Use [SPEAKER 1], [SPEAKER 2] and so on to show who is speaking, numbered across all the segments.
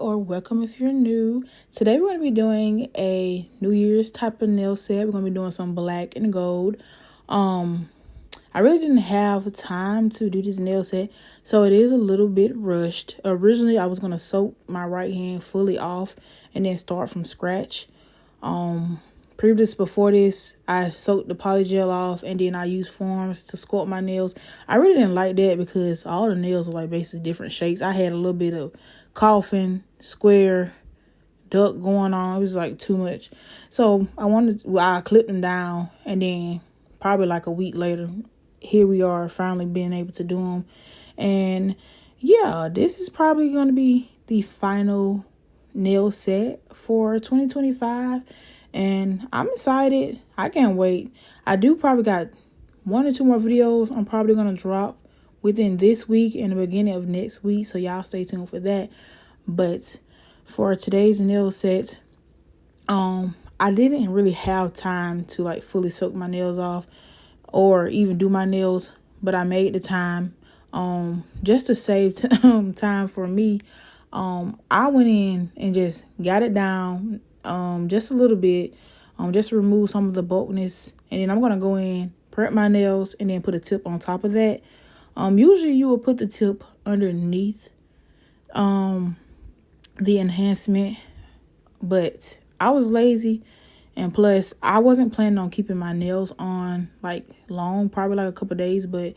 [SPEAKER 1] or welcome if you're new. Today we're going to be doing a New Year's type of nail set. We're going to be doing some black and gold. I really didn't have time to do this nail set, so it is a little bit rushed. Originally, I was going to soak my right hand fully off and then start from scratch. Before this, I soaked the polygel off and then I used forms to sculpt my nails. I really didn't like that because all the nails are like basically different shapes. I had a little bit of coffin, square, duck going on. It was like too much. So I clipped them down, and then probably like a week later, here we are finally being able to do them. And yeah, this is probably going to be the final nail set for 2025. And I'm excited. I can't wait. I do probably got 1 or 2 more videos I'm probably going to drop within this week and the beginning of next week. So y'all stay tuned for that. But for today's nail set, I didn't really have time to like fully soak my nails off or even do my nails. But I made the time just to save time for me. I went in and just got it down just a little bit, just to remove some of the bulkiness, and then I'm going to go in, prep my nails, and then put a tip on top of that. Usually you will put the tip underneath the enhancement, but I was lazy, and plus I wasn't planning on keeping my nails on like long, probably like a couple days, but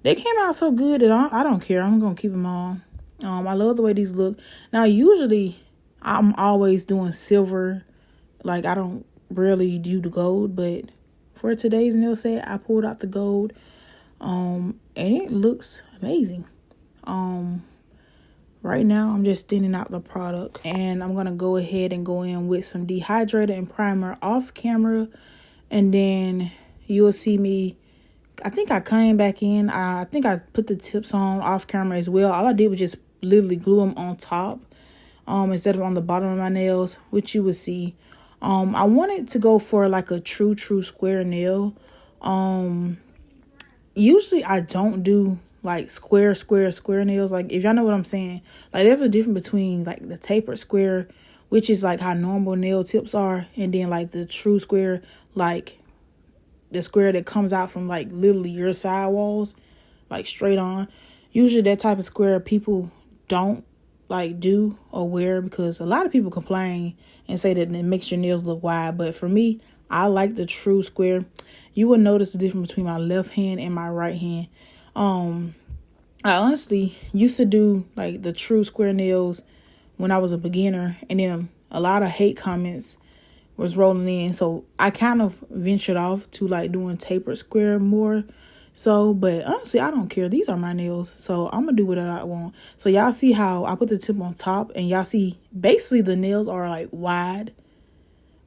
[SPEAKER 1] they came out so good that I don't care. I'm going to keep them on. I love the way these look. Now, usually I'm always doing silver. Like, I don't really do the gold, but for today's nail set, I pulled out the gold. And it looks amazing. Right now, I'm just thinning out the product, and I'm going to go ahead and go in with some dehydrator and primer off camera. And then you'll see me, I think I came back in. I think I put the tips on off camera as well. All I did was just literally glue them on top instead of on the bottom of my nails, which you would see. I wanted to go for like a true square nail. Usually I don't do like square nails. Like, if y'all know what I'm saying, like there's a difference between like the tapered square, which is like how normal nail tips are, and then like the true square, like the square that comes out from like literally your sidewalls, like straight on. Usually that type of square people don't like do or wear, because a lot of people complain and say that it makes your nails look wide. But for me, I like the true square. You will notice the difference between my left hand and my right hand. I honestly used to do like the true square nails when I was a beginner, and then a lot of hate comments was rolling in, so I kind of ventured off to like doing tapered square more. So, but honestly, I don't care. These are my nails, so I'm gonna do whatever I want. So y'all see how I put the tip on top, and y'all see basically the nails are like wide.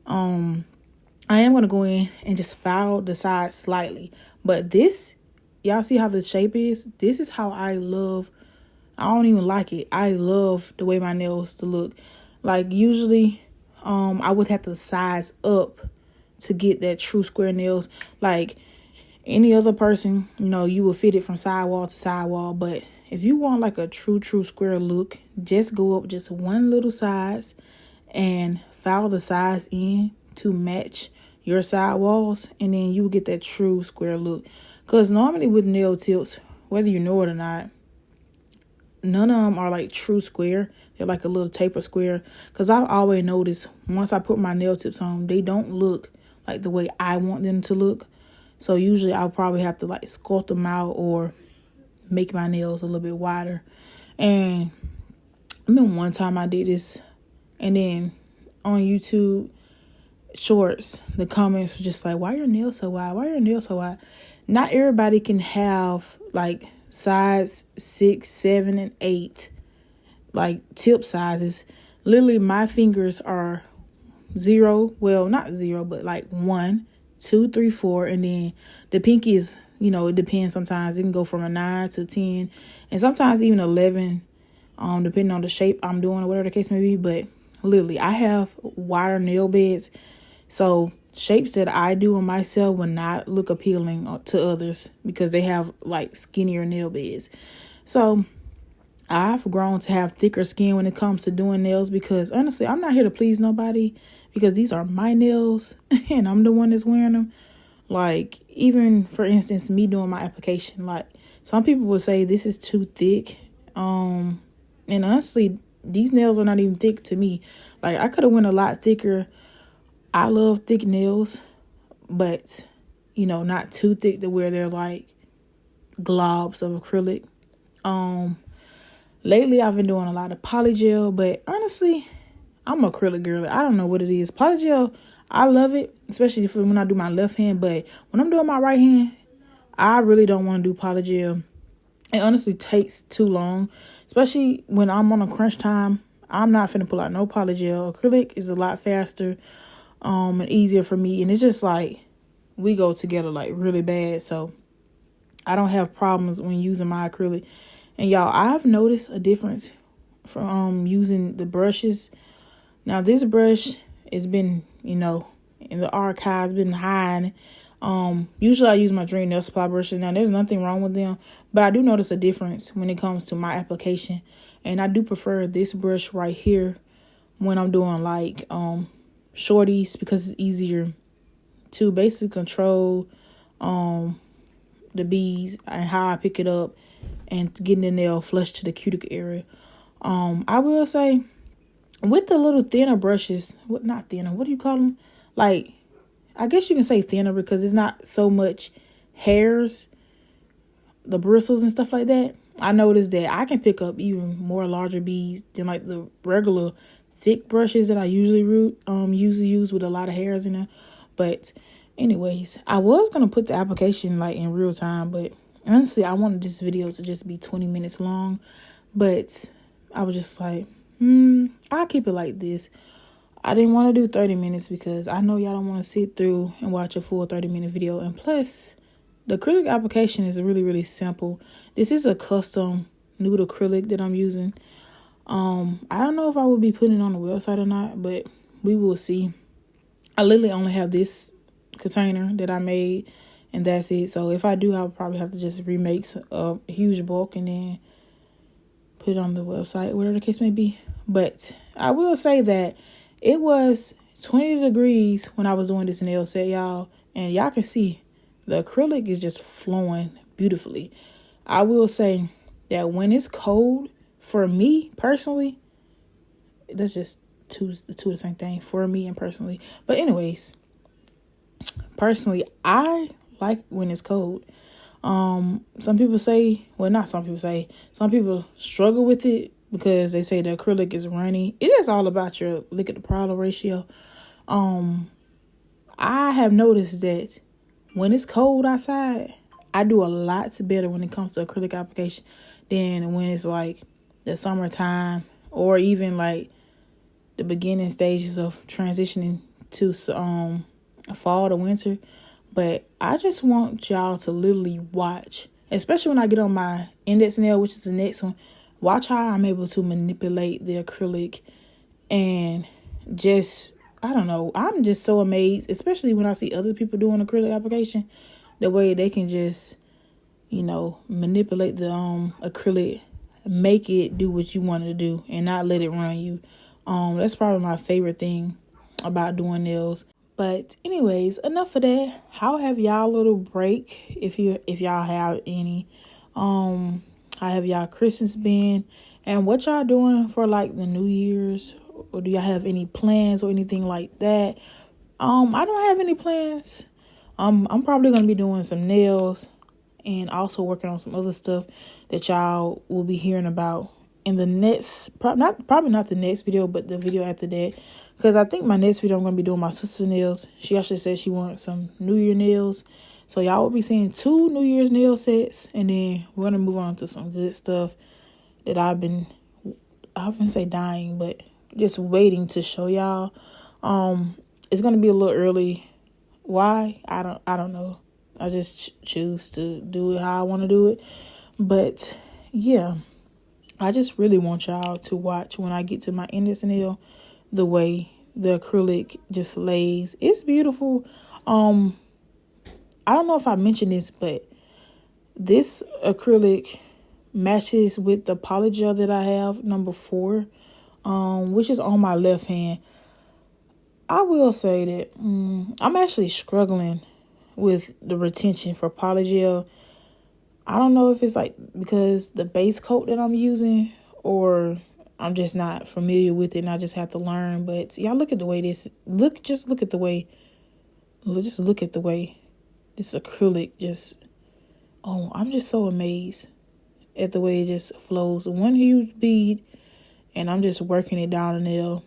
[SPEAKER 1] I am gonna go in and just file the sides slightly, but this, y'all see how the shape is? This is how I love. I don't even like it. I love the way my nails to look. Like, usually, I would have to size up to get that true square nails. Like any other person, you know, you will fit it from sidewall to sidewall. But if you want like a true square look, just go up just one little size and file the size in to match your sidewalls, and then you will get that true square look. Because normally with nail tips, whether you know it or not, none of them are like true square. They're like a little taper square. Because I've always noticed once I put my nail tips on, they don't look like the way I want them to look. So usually I'll probably have to like sculpt them out or make my nails a little bit wider. And I remember one time I did this, and then on YouTube shorts, the comments were just like, why are your nails so wide? Why are your nails so wide? Not everybody can have like size 6, 7, and 8 like tip sizes. Literally my fingers are 0, well, not 0, but like 1, 2, 3, 4, and then the pinky is, you know, it depends. Sometimes it can go from a 9 to 10, and sometimes even 11, depending on the shape I'm doing or whatever the case may be. But literally I have wider nail beds, so shapes that I do on myself will not look appealing to others because they have like skinnier nail beds. So I've grown to have thicker skin when it comes to doing nails because honestly, I'm not here to please nobody because these are my nails and I'm the one that's wearing them. Like, even for instance, me doing my application, like some people would say this is too thick. And honestly, these nails are not even thick to me. Like, I could have went a lot thicker. I love thick nails, but not too thick to where they're like globs of acrylic. Lately I've been doing a lot of polygel, but honestly, I'm an acrylic girl. I don't know what it is. Polygel, I love it, especially for when I do my left hand, but when I'm doing my right hand, I really don't want to do polygel. It honestly takes too long, especially when I'm on a crunch time. I'm not finna pull out no polygel. Acrylic is a lot faster and easier for me, and it's just like we go together like really bad. So I don't have problems when using my acrylic. And y'all, I've noticed a difference from using the brushes. Now this brush has been, in the archives, been hiding. Usually I use my Dream Nail Supply brushes. Now there's nothing wrong with them, but I do notice a difference when it comes to my application. And I do prefer this brush right here when I'm doing like shorties because it's easier to basically control the beads and how I pick it up and getting the nail flush to the cuticle area. I will say with the little thinner brushes, not thinner, what do you call them? Like, I guess you can say thinner because it's not so much hairs, the bristles and stuff like that. I noticed that I can pick up even more larger beads than like the regular thick brushes that I usually use with a lot of hairs in them. But anyways, I was going to put the application like in real time, but honestly, I wanted this video to just be 20 minutes long, but I was just like, I'll keep it like this. I didn't want to do 30 minutes because I know y'all don't want to sit through and watch a full 30-minute video. And plus, the acrylic application is really, really simple. This is a custom nude acrylic that I'm using. I don't know if I will be putting it on the website or not, but we will see. I literally only have this container that I made, and that's it. So if I do, I'll probably have to just remake a huge bulk and then put it on the website, whatever the case may be. But I will say that it was 20 degrees when I was doing this nail set, y'all. And y'all can see the acrylic is just flowing beautifully. I will say that when it's cold, for me personally, that's just two the same thing for me and personally. But anyways, personally, I like when it's cold. Some people say, well, not some people say, some people struggle with it because they say the acrylic is runny. It is all about your liquid to powder ratio. I have noticed that when it's cold outside, I do a lot better when it comes to acrylic application than when it's like the summertime or even like the beginning stages of transitioning to fall to winter. But I just want y'all to literally watch, especially when I get on my index nail, which is the next one. Watch how I'm able to manipulate the acrylic and just, I don't know, I'm just so amazed, especially when I see other people doing acrylic application, the way they can just, manipulate the acrylic, make it do what you want it to do and not let it run you. That's probably my favorite thing about doing nails. But anyways, enough of that. How have y'all little break, if y'all have any? How have y'all Christmas been? And what y'all doing for like the New Year's? Or do y'all have any plans or anything like that? I don't have any plans. I'm probably gonna be doing some nails and also working on some other stuff that y'all will be hearing about in the next, probably not the next video, but the video after that. Because I think my next video I'm going to be doing my sister's nails. She actually said she wants some New Year nails. So y'all will be seeing 2 New Year's nail sets. And then we're going to move on to some good stuff that I wouldn't say dying, but just waiting to show y'all. It's going to be a little early. Why? I don't know. I just choose to do it how I want to do it. But yeah, I just really want y'all to watch when I get to my index nail, the way the acrylic just lays. It's beautiful. I don't know if I mentioned this, but this acrylic matches with the polygel that I have, number 4, which is on my left hand. I will say that I'm actually struggling with the retention for polygel. I don't know if it's like because the base coat that I'm using, or I'm just not familiar with it and I just have to learn. But y'all look at the way this look at the way this acrylic I'm just so amazed at the way it just flows. One huge bead and I'm just working it down the nail.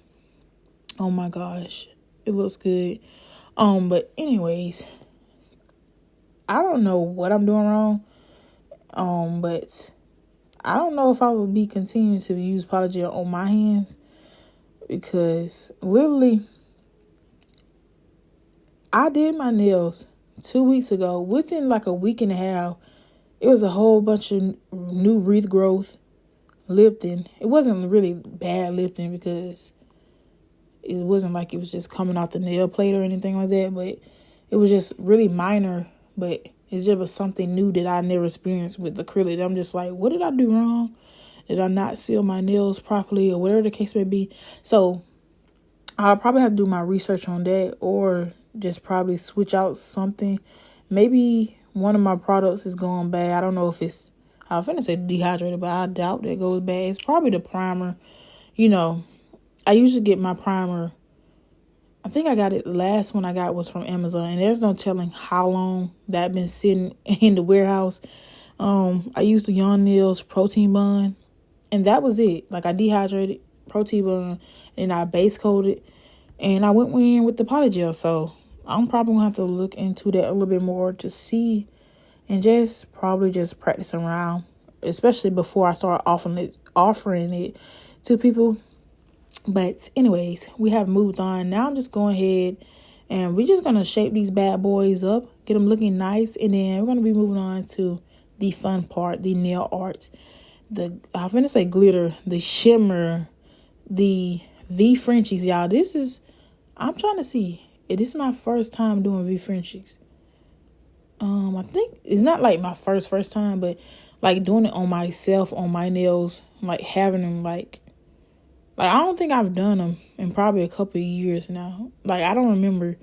[SPEAKER 1] Oh my gosh, it looks good. But anyways, I don't know what I'm doing wrong. But I don't know if I would be continuing to use polygel on my hands, because literally I did my nails 2 weeks ago. Within like a week and a half, it was a whole bunch of new regrowth, lifting. It wasn't really bad lifting because it wasn't like it was just coming out the nail plate or anything like that, but it was just really minor. But it's just something new that I never experienced with acrylic. I'm just like, what did I do wrong? Did I not seal my nails properly, or whatever the case may be? So I'll probably have to do my research on that, or just probably switch out something. Maybe one of my products is going bad. I don't know if it's, I was finna say dehydrated, but I doubt that goes bad. It's probably the primer. I usually get my primer, I think I got it, the last one I got was from Amazon, and there's no telling how long that been sitting in the warehouse. I used the Young Nails protein bond, and that was it. Like, I dehydrated, protein bond, and I base coated, and I went in with the polygel. So I'm probably gonna have to look into that a little bit more to see, and just probably just practice around, especially before I start offering it to people. But anyways, we have moved on. Now I'm just going ahead and we're just going to shape these bad boys up, get them looking nice. And then we're going to be moving on to the fun part, the nail art. I'm going to say glitter, the shimmer, the V Frenchies, y'all. I'm trying to see. This is my first time doing V Frenchies. I think it's not like my first time, but like doing it on myself, on my nails, like having them like I don't think I've done them in probably a couple of years now. Like, I don't remember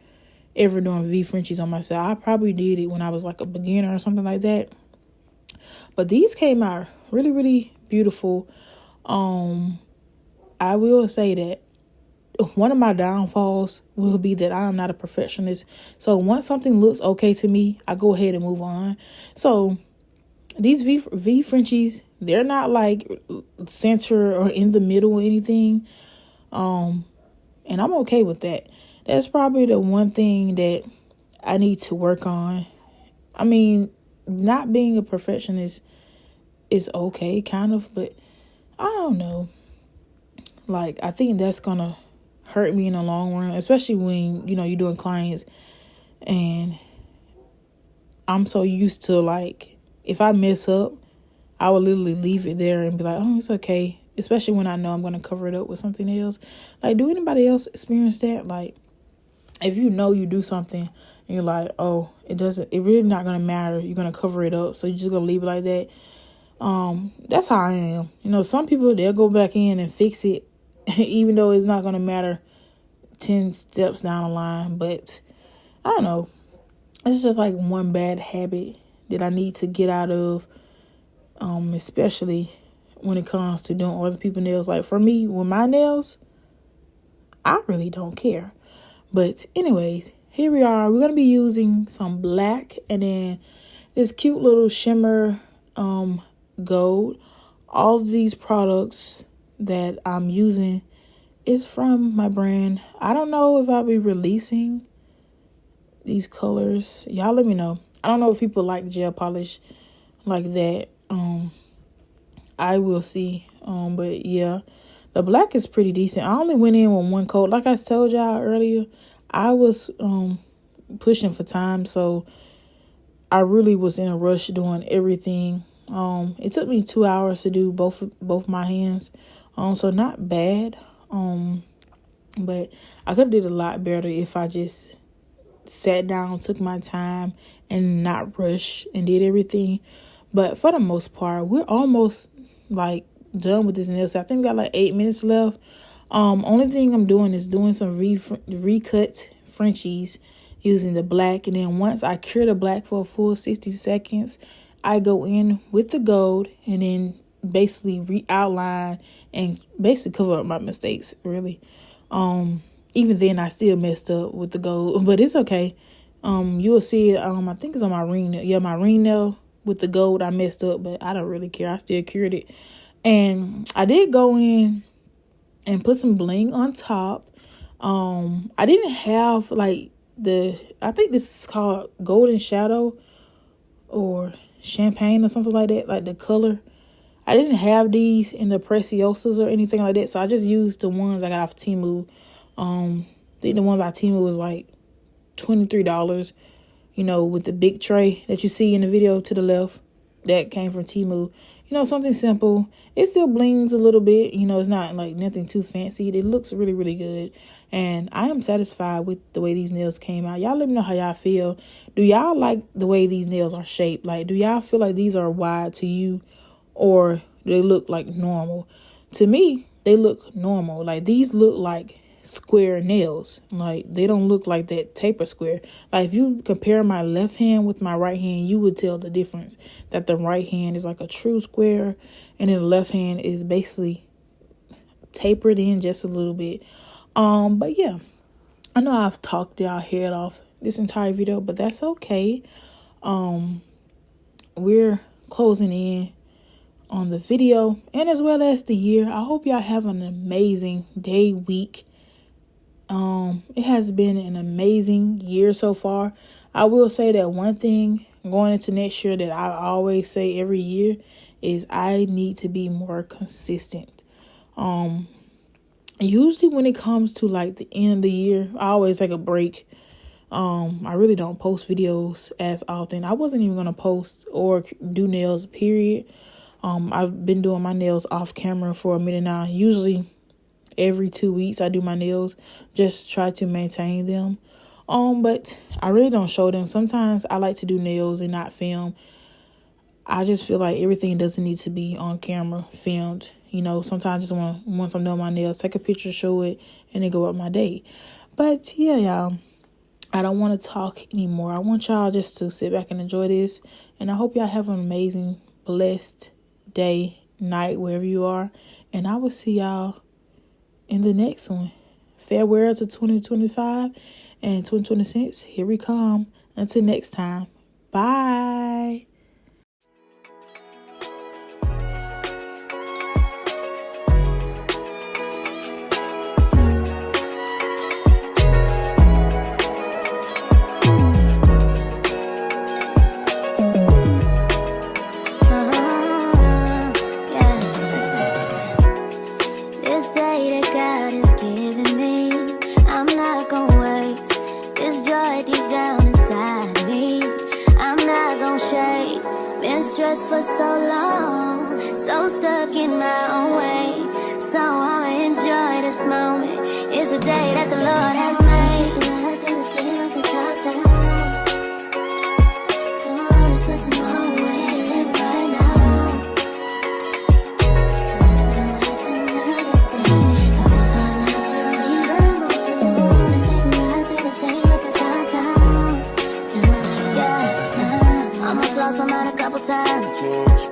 [SPEAKER 1] ever doing V Frenchies on myself. I probably did it when I was like a beginner or something like that. But these came out really, really beautiful. I will say that one of my downfalls will be that I am not a perfectionist. So once something looks okay to me, I go ahead and move on. So these V Frenchies, they're not like center or in the middle or anything. And I'm okay with that. That's probably the one thing that I need to work on. I mean, not being a perfectionist is okay, kind of, but I don't know. Like, I think that's gonna hurt me in the long run, especially when, you're doing clients, and I'm so used to, like, if I mess up, I will literally leave it there and be like, oh, it's okay. Especially when I know I'm going to cover it up with something else. Like, do anybody else experience that? Like, if you know you do something and you're like, oh, it really not going to matter. You're going to cover it up. So you're just going to leave it like that. That's how I am. Some people, they'll go back in and fix it, even though it's not going to matter 10 steps down the line. But I don't know. It's just like one bad habit that I need to get out of, especially when it comes to doing other people's nails. Like, for me, with my nails, I really don't care. But anyways, here we are. We're going to be using some black and then this cute little shimmer gold. All of these products that I'm using is from my brand. I don't know if I'll be releasing these colors. Y'all let me know. I don't know if people like gel polish like that. I will see. But yeah, the black is pretty decent. I only went in with one coat. Like I told y'all earlier, I was pushing for time, so I really was in a rush doing everything. It took me 2 hours to do both my hands. So not bad. But I could have did a lot better if I just sat down, took my time, and not rush and did everything. But for the most part, we're almost like done with this nail set. I think we got like 8 minutes left. Only thing I'm doing is doing some recut Frenchies using the black. And then once I cure the black for a full 60 seconds, I go in with the gold and then basically re-outline and basically cover up my mistakes, really. Even then I still messed up with the gold, but it's okay. You'll see it, I think it's on my ring nail. Yeah, my ring nail with the gold, I messed up, but I don't really care. I still cured it. And I did go in and put some bling on top. I didn't have like I think this is called Golden Shadow or Champagne or something like that, like the color. I didn't have these in the Preciosas or anything like that, so I just used the ones I got off Temu. I think the ones off Temu was like $23, with the big tray that you see in the video to the left. That came from Temu. Something simple. It still blings a little bit. It's not like nothing too fancy. It looks really, really good. And I am satisfied with the way these nails came out. Y'all let me know how y'all feel. Do y'all like the way these nails are shaped? Like, do y'all feel like these are wide to you? Or do they look like normal? To me, they look normal. Like, these look like square nails. Like, they don't look like that taper square. Like, if you compare my left hand with my right hand, you would tell the difference, that the right hand is like a true square and then the left hand is basically tapered in just a little bit. But yeah, I know I've talked y'all head off this entire video, but that's okay. We're closing in on the video and as well as the year. I hope y'all have an amazing day, week. It has been an amazing year so far. I will say that one thing going into next year that I always say every year is I need to be more consistent. Usually when it comes to like the end of the year, I always take a break. I really don't post videos as often. I wasn't even going to post or do nails, period. I've been doing my nails off camera for a minute now. Usually every 2 weeks I do my nails, just try to maintain them. But I really don't show them. Sometimes I like to do nails and not film. I just feel like everything doesn't need to be on camera, filmed. Sometimes I just want, once I'm done my nails, take a picture, show it, and then go up my day. But yeah, y'all, I don't want to talk anymore. I want y'all just to sit back and enjoy this. And I hope y'all have an amazing, blessed day, night, wherever you are. And I will see y'all in the next one. Farewell to 2025 and 2026. Here we come. Until next time. Bye.
[SPEAKER 2] Stressed for so long, so stuck in my own way. So I'ma enjoy this moment. It's the day that the Lord has made. Nothing to see like the top down. Oh, let's put tomorrow away, live right now. So let's not waste another day. From 2 to season. Oh, let's take a ride through the same like the top down. Yeah, almost lost my mind a couple times.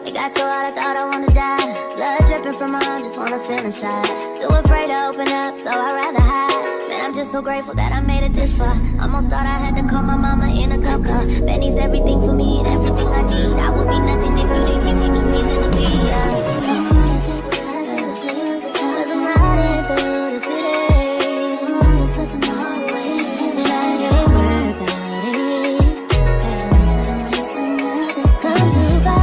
[SPEAKER 2] It got so hot I thought I wanna die. Blood dripping from my arm, just wanna feel inside. Too afraid to open up, so I'd rather hide. Man, I'm just so grateful that I made it this far. Almost thought I had to call my mama in a cup car. Benny's everything for me and everything I need. I would be nothing if you didn't give me no reason to be. Yeah. Cause I'm riding through the city. Let's put tomorrow away, and I ain't worried about it. So let's not waste another come too far.